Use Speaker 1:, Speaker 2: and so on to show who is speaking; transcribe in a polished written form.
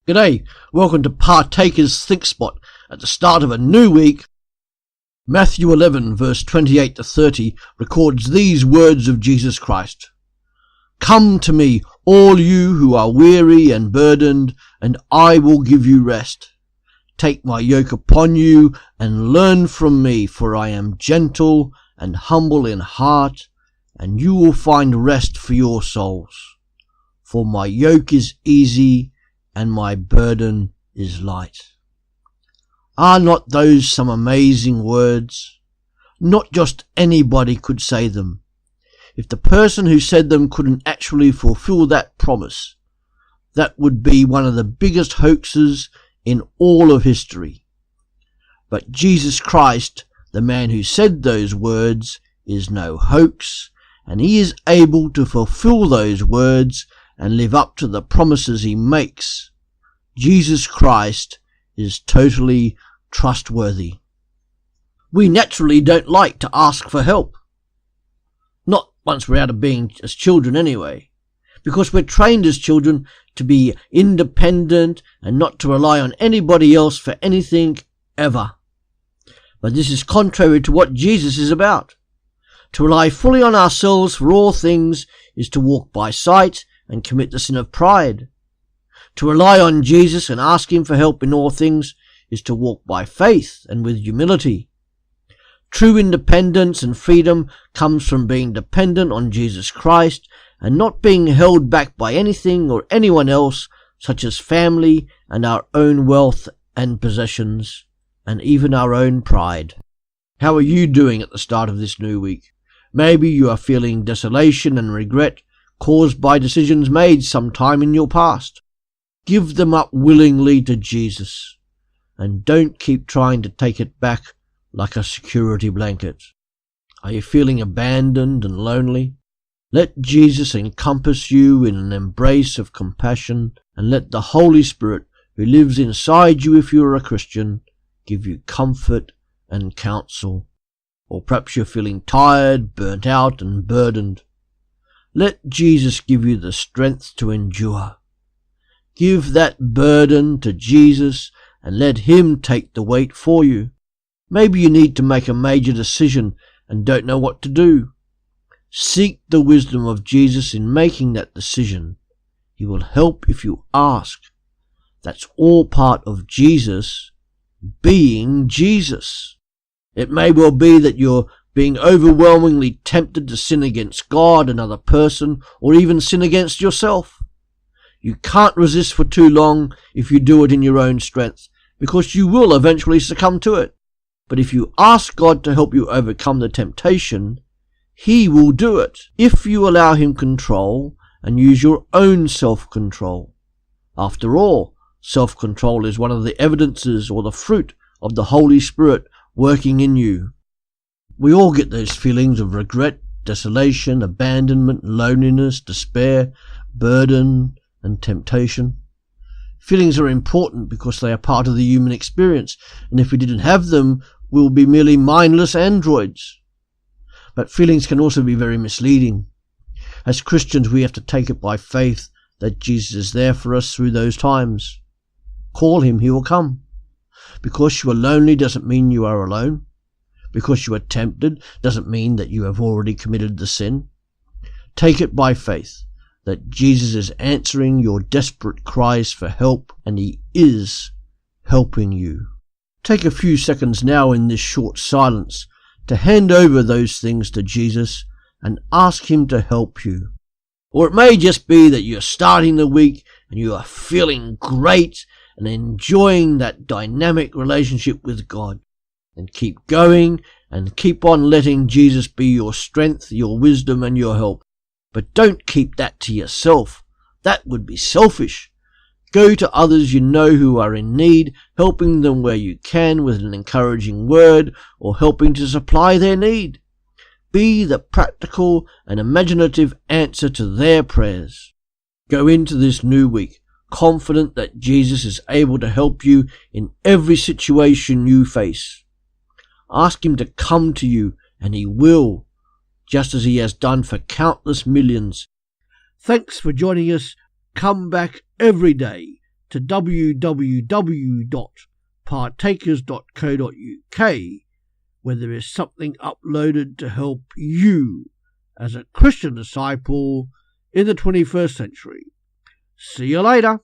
Speaker 1: G'day, welcome to Partaker's Think Spot at the start of a new week. Matthew 11 verse 28 to 30 records these words of Jesus Christ. Come to me, all you who are weary and burdened, and I will give you rest. Take my yoke upon you and learn from me, for I am gentle and humble in heart, and you will find rest for your souls. For my yoke is easy and my burden is light. Are not those some amazing words? Not just anybody could say them. If the person who said them couldn't actually fulfill that promise, that would be one of the biggest hoaxes in all of history. But Jesus Christ, the man who said those words, is no hoax, and he is able to fulfill those words and live up to the promises he makes. Jesus Christ is totally trustworthy. We naturally don't like to ask for help. Not once we're out of being as children anyway, because we're trained as children to be independent and not to rely on anybody else for anything ever. But this is contrary to what Jesus is about. To rely fully on ourselves for all things is to walk by sight and commit the sin of pride. To rely on Jesus and ask him for help in all things is to walk by faith and with humility. True independence and freedom comes from being dependent on Jesus Christ and not being held back by anything or anyone else, such as family and our own wealth and possessions, and even our own pride. How are you doing at the start of this new week? Maybe you are feeling desolation and regret caused by decisions made sometime in your past. Give them up willingly to Jesus, and don't keep trying to take it back like a security blanket. Are you feeling abandoned and lonely? Let Jesus encompass you in an embrace of compassion, and let the Holy Spirit, who lives inside you if you are a Christian, give you comfort and counsel. Or perhaps you're feeling tired, burnt out and burdened. Let Jesus give you the strength to endure. Give that burden to Jesus and let him take the weight for you. Maybe you need to make a major decision and don't know what to do. Seek the wisdom of Jesus in making that decision. He will help if you ask. That's all part of Jesus being Jesus. It may well be that you're being overwhelmingly tempted to sin against God, another person, or even sin against yourself. You can't resist for too long if you do it in your own strength, because you will eventually succumb to it. But if you ask God to help you overcome the temptation, he will do it, if you allow him control and use your own self-control. After all, self-control is one of the evidences or the fruit of the Holy Spirit working in you. We all get those feelings of regret, desolation, abandonment, loneliness, despair, burden, and temptation. Feelings are important because they are part of the human experience, and if we didn't have them, we would be merely mindless androids. But feelings can also be very misleading. As Christians, we have to take it by faith that Jesus is there for us through those times. Call him, he will come. Because you are lonely doesn't mean you are alone. Because you are tempted doesn't mean that you have already committed the sin. Take it by faith that Jesus is answering your desperate cries for help, and he is helping you. Take a few seconds now in this short silence to hand over those things to Jesus and ask him to help you. Or it may just be that you're starting the week and you are feeling great and enjoying that dynamic relationship with God. And keep going and keep on letting Jesus be your strength, your wisdom and your help. But don't keep that to yourself. That would be selfish. Go to others you know who are in need, helping them where you can with an encouraging word or helping to supply their need. Be the practical and imaginative answer to their prayers. Go into this new week confident that Jesus is able to help you in every situation you face. Ask him to come to you, and he will, just as he has done for countless millions. Thanks for joining us. Come back every day to www.partakers.co.uk, where there is something uploaded to help you as a Christian disciple in the 21st century. See you later.